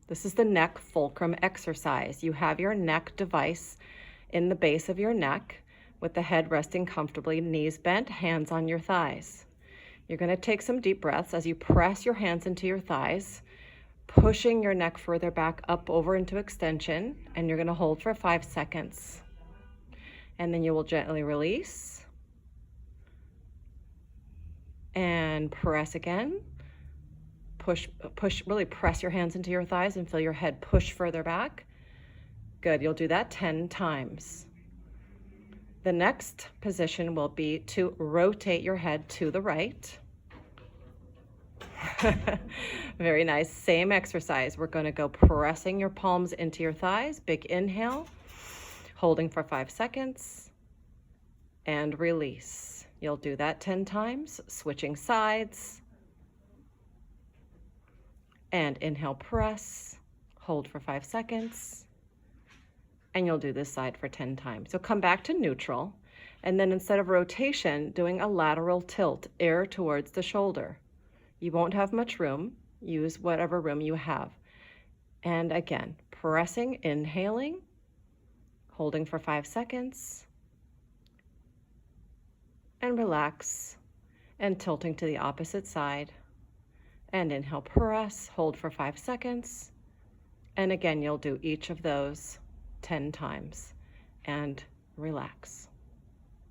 This is the neck fulcrum exercise. You have your neck device in the base of your neck with the head resting comfortably, knees bent, hands on your thighs. You're going to take some deep breaths as you press your hands into your thighs, pushing your neck further back up over into extension, and you're going to hold for 5 seconds. And then you will gently release and press again. Push, really press your hands into your thighs and feel your head push further back. Good, you'll do that 10 times. The next position will be to rotate your head to the right. Very nice, same exercise. We're gonna go pressing your palms into your thighs, big inhale, holding for 5 seconds, and release. You'll do that 10 times, switching sides. And inhale, press, hold for 5 seconds, and you'll do this side for 10 times. So come back to neutral, and then instead of rotation, doing a lateral tilt, air towards the shoulder. You won't have much room, use whatever room you have. And again, pressing, inhaling, holding for 5 seconds, and relax, and tilting to the opposite side. And inhale, press, hold for 5 seconds. And again, you'll do each of those 10 times and relax.